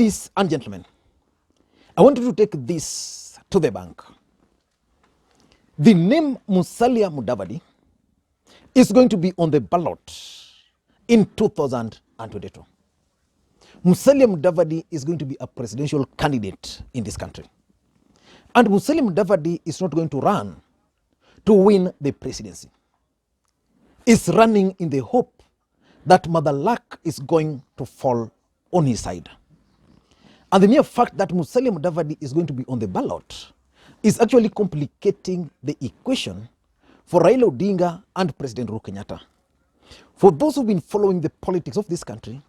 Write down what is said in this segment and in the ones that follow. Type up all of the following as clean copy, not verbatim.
Ladies and gentlemen, I want you to take this to the bank. The name Musalia Mudavadi is going to be on the ballot in 2022. Musalia Mudavadi is going to be a presidential candidate in this country. And Musalia Mudavadi is not going to run to win the presidency. He's running in the hope that Mother Luck is going to fall on his side. And the mere fact that Musalia Mudavadi is going to be on the ballot is actually complicating the equation for Raila Odinga and President Uhuru Kenyatta. For those who've been following the politics of this country,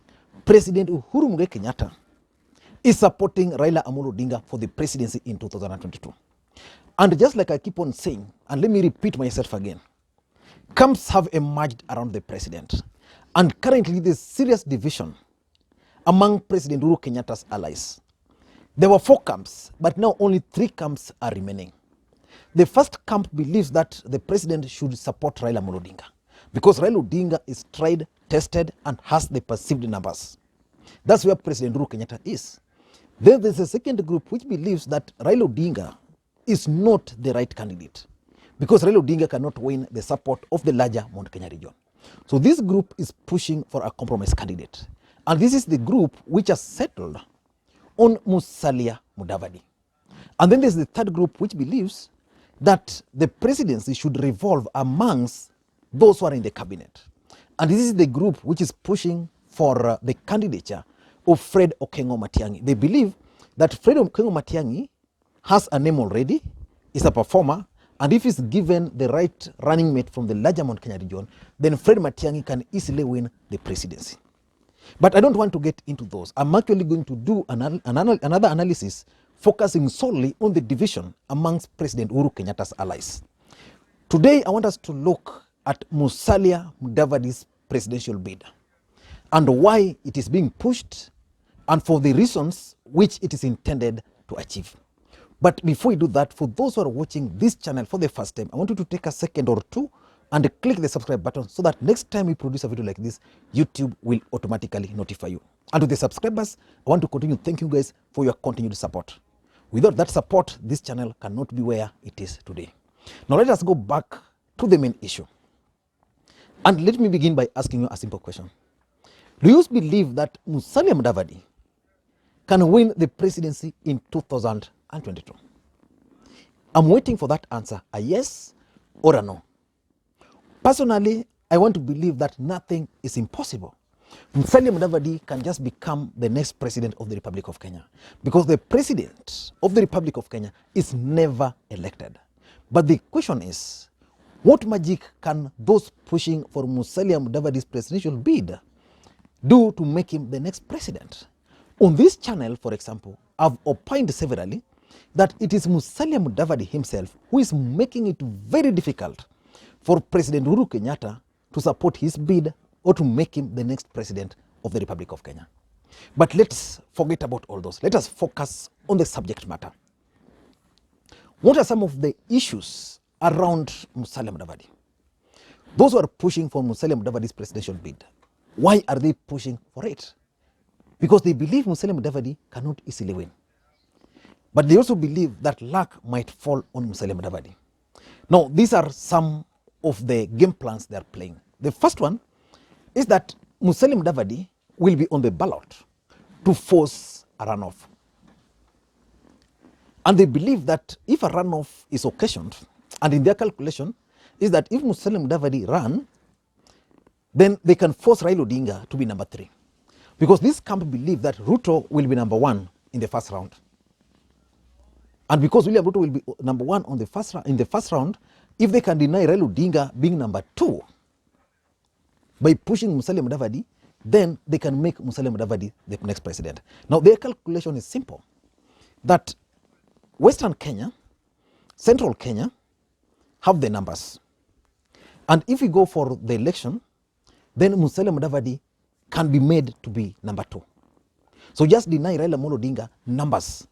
President Uhuru Kenyatta is supporting Raila Odinga for the presidency in 2022. And just like I keep on saying, and let me repeat myself again, camps have emerged around the president. And currently there's serious division among President Uhuru Kenyatta's allies. There were 4 camps, but now only 3 camps are remaining. The first camp believes that the president should support Raila Odinga because Raila Odinga is tried, tested, and has the perceived numbers. That's where President Uhuru Kenyatta is. Then there's a second group which believes that Raila Odinga is not the right candidate because Raila Odinga cannot win the support of the larger Mount Kenya region. So this group is pushing for a compromise candidate. And this is the group which has settled on Musalia Mudavadi. And then there's the third group which believes that the presidency should revolve amongst those who are in the cabinet. And this is the group which is pushing for the candidature of Fred Okengo Matiang'i. They believe that Fred Okengo Matiang'i has a name already, is a performer, and if he's given the right running mate from the larger Mount Kenya region, then Fred Matiang'i can easily win the presidency. But I don't want to get into those. I'm actually going to do another analysis focusing solely on the division amongst President Uhuru Kenyatta's allies. Today, I want us to look at Musalia Mudavadi's presidential bid and why it is being pushed and for the reasons which it is intended to achieve. But before we do that, for those who are watching this channel for the first time, I want you to take a second or two and click the subscribe button so that next time we produce a video like this, YouTube will automatically notify you. And to the subscribers, I want to continue thanking you guys for your continued support. Without that support, this channel cannot be where it is today. Now let us go back to the main issue. And let me begin by asking you a simple question. Do you believe that Musalia Mudavadi can win the presidency in 2022? I'm waiting for that answer, a yes or a no. Personally, I want to believe that nothing is impossible. Musalia Mudavadi can just become the next president of the Republic of Kenya because the president of the Republic of Kenya is never elected. But the question is, what magic can those pushing for Musalia Mudavadi's presidential bid do to make him the next president? On this channel, for example, I've opined severally that it is Musalia Mudavadi himself who is making it very difficult for President Uhuru Kenyatta to support his bid or to make him the next president of the Republic of Kenya. But let's forget about all those. Let us focus on the subject matter. What are some of the issues around Musalia Mudavadi? Those who are pushing for Musalia Mudavadi's presidential bid, why are they pushing for it? Because they believe Musalia Mudavadi cannot easily win. But they also believe that luck might fall on Musalia Mudavadi. Now, these are some of the game plans they are playing. The first one is that Musalia Mudavadi will be on the ballot to force a runoff. And they believe that if a runoff is occasioned, and in their calculation is that if Musalia Mudavadi run, then they can force Raila Odinga to be number 3. Because this camp believe that Ruto will be number 1 in the first round. And because William Ruto will be number 1 on the first round, if they can deny Raila Odinga being number 2 by pushing Musalia Mudavadi, then they can make Musalia Mudavadi the next president. Now their calculation is simple, that Western Kenya, Central Kenya have the numbers. And if we go for the election, then Musalia Mudavadi can be made to be number 2. So just deny Raila Odinga numbers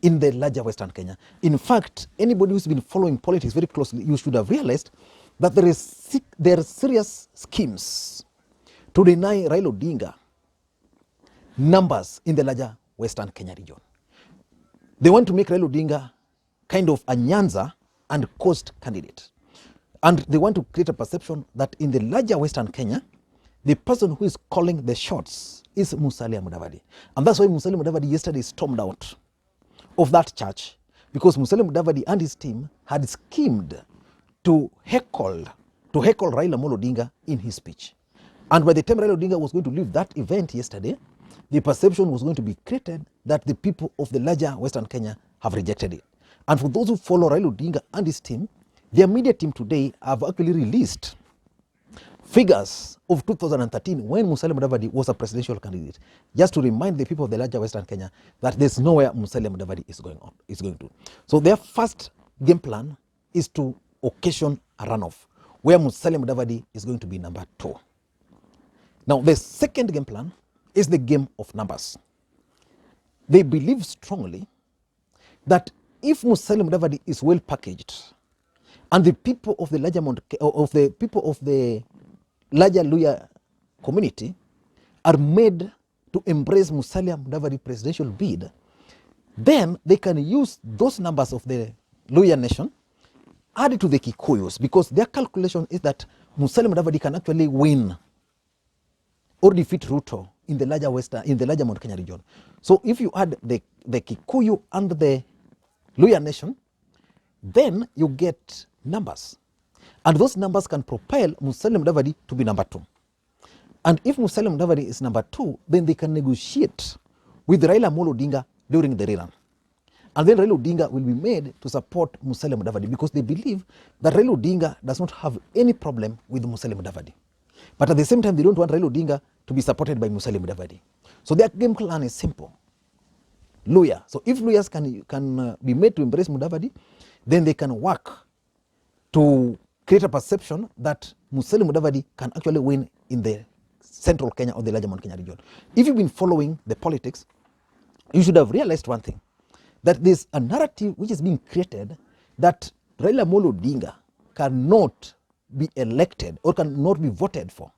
in the larger Western Kenya. In fact, anybody who's been following politics very closely, you should have realized that there are serious schemes to deny Raila Odinga numbers in the larger Western Kenya region. They want to make Raila Odinga kind of a Nyanza and coast candidate. And they want to create a perception that in the larger Western Kenya, the person who is calling the shots is Musalia Mudavadi. And that's why Musalia Mudavadi yesterday stormed out of that church, because Musalia Mudavadi and his team had schemed to heckle Raila Odinga in his speech. And by the time Raila Odinga was going to leave that event yesterday, the perception was going to be created that the people of the larger Western Kenya have rejected it. And for those who follow Raila Odinga and his team, their media team today have actually released figures of 2013 when Musalia Mudavadi was a presidential candidate, just to remind the people of the larger Western Kenya that there's nowhere Musalia Mudavadi is going to. So their first game plan is to occasion a runoff where Musalia Mudavadi is going to be number 2. Now the second game plan is the game of numbers. They believe strongly that if Musalia Mudavadi is well packaged and the people of the larger larger Luhya community are made to embrace Musalia Mudavadi presidential bid, then they can use those numbers of the Luhya nation added to the Kikuyus, because their calculation is that Musalia Mudavadi can actually win or defeat Ruto in the larger Mount Kenya region. So if you add the Kikuyu and the Luhya nation, then you get numbers. And those numbers can propel Musalia Mudavadi to be number 2. And if Musalia Mudavadi is number 2, then they can negotiate with Raila Odinga during the rerun. And then Raila Odinga will be made to support Musalia Mudavadi, because they believe that Raila Odinga does not have any problem with Musalia Mudavadi. But at the same time, they don't want Raila Odinga to be supported by Musalia Mudavadi. So their game plan is simple. Luhya. So if Luhyas can be made to embrace Mudavadi, then they can work to create a perception that Musalia Mudavadi can actually win in the central Kenya or the larger Mount Kenya region. If you've been following the politics, you should have realized one thing, that there's a narrative which is being created that Raila Odinga cannot be elected or cannot be voted for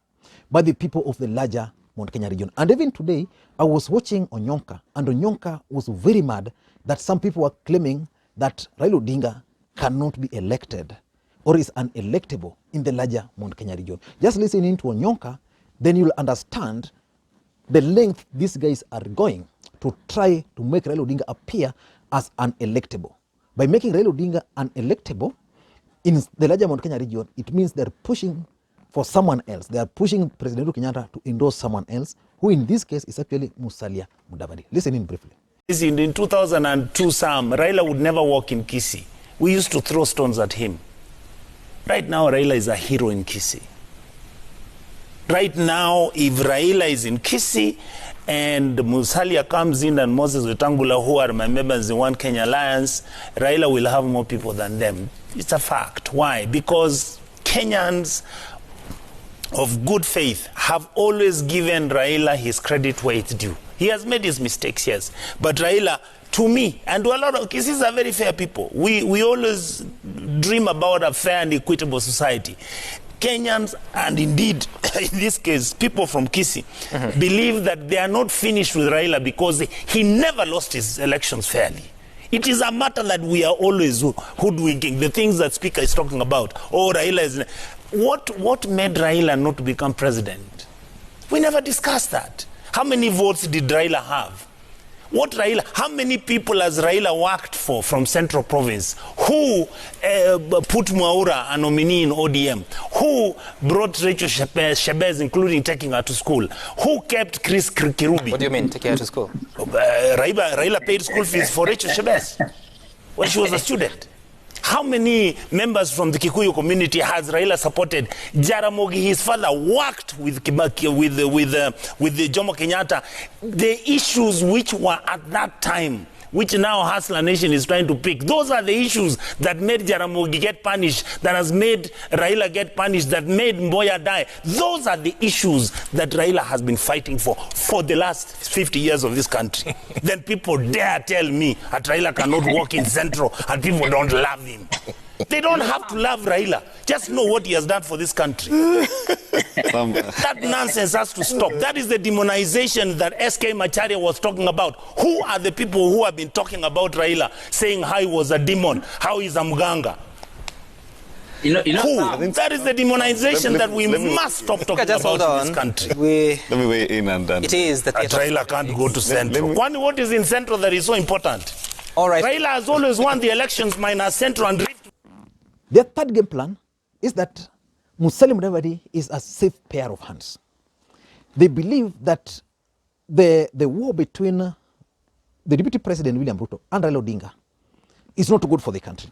by the people of the larger Mount Kenya region. And even today, I was watching Onyonka, and Onyonka was very mad that some people were claiming that Raila Odinga cannot be elected or is unelectable in the larger Mount Kenya region. Just listening to Onyonka, then you'll understand the length these guys are going to try to make Raila Odinga appear as unelectable. By making Raila Odinga unelectable in the larger Mount Kenya region, it means they're pushing for someone else. They are pushing President Uhuru Kenyatta to endorse someone else, who in this case is actually Musalia Mudavadi. Listen in briefly. In 2002, Raila would never walk in Kisii. We used to throw stones at him. Right now, Raila is a hero in Kisii. Right now, if Raila is in Kisii and Musalia comes in and Moses Wetangula, who are my members in One Kenya Alliance, Raila will have more people than them. It's a fact. Why? Because Kenyans of good faith have always given Raila his credit where it's due. He has made his mistakes, yes. But Raila, to me, and to a lot of Kisiis are very fair people. We always dream about a fair and equitable society. Kenyans, and indeed, in this case, people from Kisii, believe that they are not finished with Raila because he never lost his elections fairly. It is a matter that we are always hoodwinking, the things that Speaker is talking about. Oh, Raila is... What made Raila not to become president? We never discussed that. How many votes did Raila have? How many people has Raila worked for from Central Province? Who put Mwaura a nominee in ODM? Who brought Rachel Shebesh, including taking her to school? Who kept Chris Kirubi? What do you mean, taking her to school? Raila paid school fees for Rachel Shebesh when she was a student. How many members from the Kikuyu community has Raila supported? Jaramogi, his father, worked with Jomo Kenyatta. The issues which were at that time, which now Hustler Nation is trying to pick, those are the issues that made Jaramogi get punished, that has made Raila get punished, that made Mboya die. Those are the issues that Raila has been fighting for the last 50 years of this country. Then people dare tell me that Raila cannot walk in Central and people don't love him. They don't have to love Raila. Just know what he has done for this country. That nonsense has to stop. That is the demonization that SK Macharia was talking about. Who are the people who have been talking about Raila, saying how he was a demon, how he's a muganga? Who? That is the demonization that we must stop talking about in this country. Let me weigh in and then. It is that Raila can't go to Central. What is in Central that is so important? All right. Raila has always won the elections minus Central and Rift. Their third game plan is that Musalia Mudavadi is a safe pair of hands. They believe that the war between the Deputy President William Ruto and Raila Odinga is not good for the country.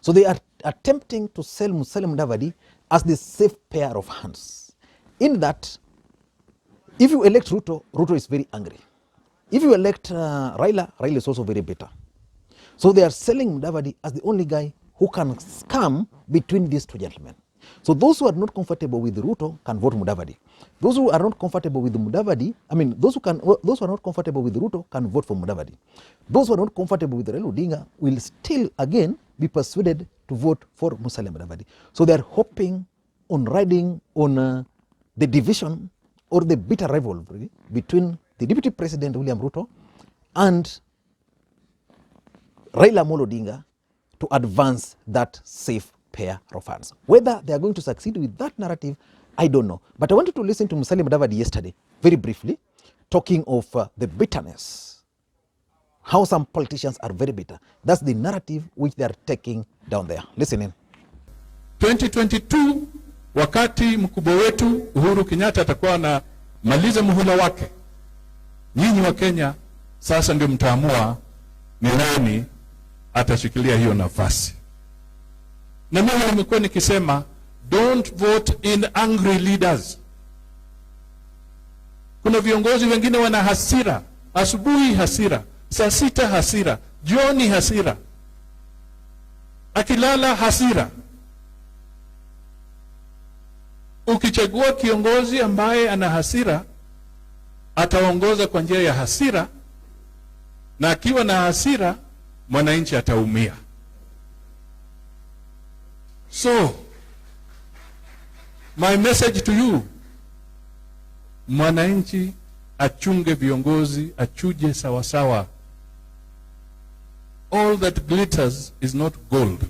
So they are attempting to sell Musalia Mudavadi as the safe pair of hands. In that, if you elect Ruto, Ruto is very angry. If you elect Raila, Raila is also very bitter. So they are selling Mudavadi as the only guy who can come between these two gentlemen. So those who are not comfortable with Ruto can vote Mudavadi. Those who are not comfortable with Mudavadi, those who are not comfortable with Ruto can vote for Mudavadi. Those who are not comfortable with Raila Odinga will still again be persuaded to vote for Musalia Mudavadi. So they are hoping on riding on the division or the bitter rivalry between the Deputy President William Ruto and Raila Odinga to advance that safe pair of hands. Whether they are going to succeed with that narrative, I don't know. But I wanted to listen to Musalia Mudavadi yesterday, very briefly, talking of the bitterness, how some politicians are very bitter. That's the narrative which they are taking down there. Listen in. 2022 wakati mkubwa wetu Uhuru Kenyatta atakuwa anamaliza muhula wake, nyinyi wa Kenya sasa ndio mtaamua ni nani atashikilia hiyo nafasi. Na mimi nimekuwa nikisema don't vote in angry leaders. Kuna viongozi wengine wana hasira, asubuhi hasira, saa sita hasira, jioni hasira, akilala hasira. Ukichagua kiongozi ambaye ana hasira, ataongoza kwa njia ya hasira, na akiwa na hasira mwananchi ataumia. So my message to you, mwananchi achunge viongozi, achuje sawa sawa. All that glitters is not gold.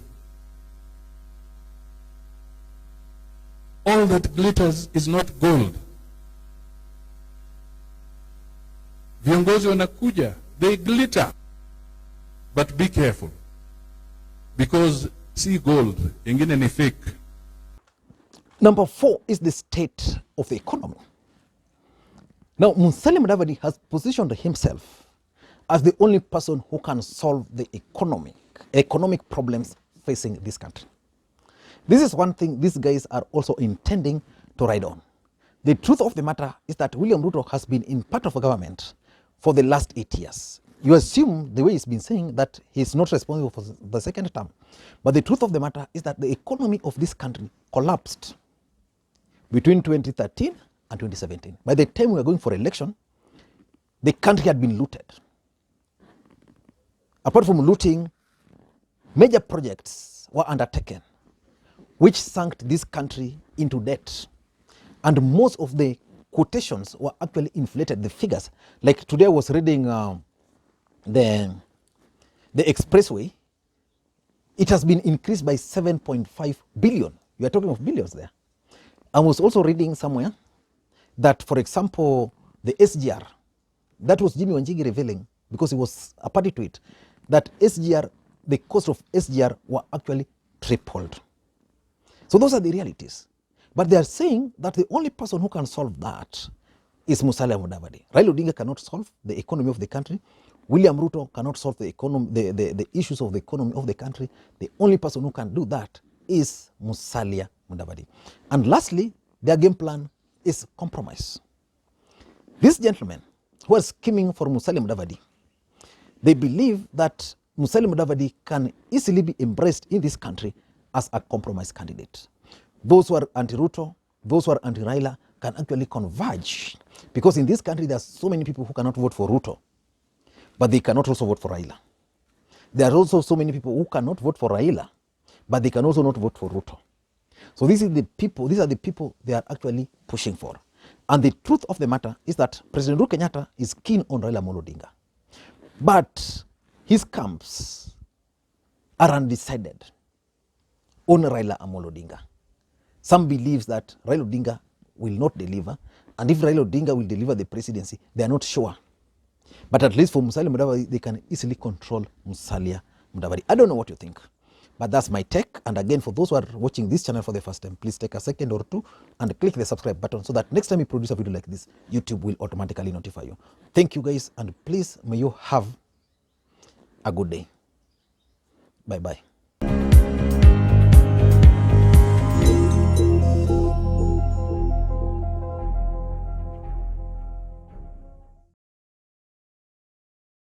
All that glitters is not gold. Viongozi wanakuja, they glitter. But be careful, because see gold, ingine ni fake. Number 4 is the state of the economy. Now, Musalia Mudavadi has positioned himself as the only person who can solve the economic problems facing this country. This is one thing these guys are also intending to ride on. The truth of the matter is that William Ruto has been in part of a government for the last 8 years. You assume, the way he's been saying, that he's not responsible for the second term. But the truth of the matter is that the economy of this country collapsed between 2013 and 2017. By the time we were going for election, the country had been looted. Apart from looting, major projects were undertaken, which sank this country into debt. And most of the quotations were actually inflated, the figures. Like today I was reading the expressway. It has been increased by 7.5 billion. You are talking of billions there. I was also reading somewhere that, for example, the SGR, that was Jimmy Wanjigi revealing, because he was a party to it, that SGR, the cost of SGR were actually tripled. So those are the realities. But they are saying that the only person who can solve that is Musalia Mudavadi. Raila Odinga cannot solve the economy of the country. William Ruto cannot solve the economy, the issues of the economy of the country. The only person who can do that is Musalia Mudavadi. And lastly, their game plan is compromise. These gentlemen who are scheming for Musalia Mudavadi, they believe that Musalia Mudavadi can easily be embraced in this country as a compromise candidate. Those who are anti-Ruto, those who are anti-Raila can actually converge, because in this country there are so many people who cannot vote for Ruto, but they cannot also vote for Raila. There are also so many people who cannot vote for Raila, but they can also not vote for Ruto. So these are the people they are actually pushing for. And the truth of the matter is that President Uhuru Kenyatta is keen on Raila Odinga. But his camps are undecided on Raila Odinga. Some believes that Raila Odinga will not deliver, and if Raila Odinga will deliver the presidency, they are not sure. But at least for Musalia Mudavadi, they can easily control Musalia Mudavadi. I don't know what you think, but that's my take. And again, for those who are watching this channel for the first time, please take a second or two and click the subscribe button so that next time you produce a video like this, YouTube will automatically notify you. Thank you guys, and please may you have a good day. Bye-bye.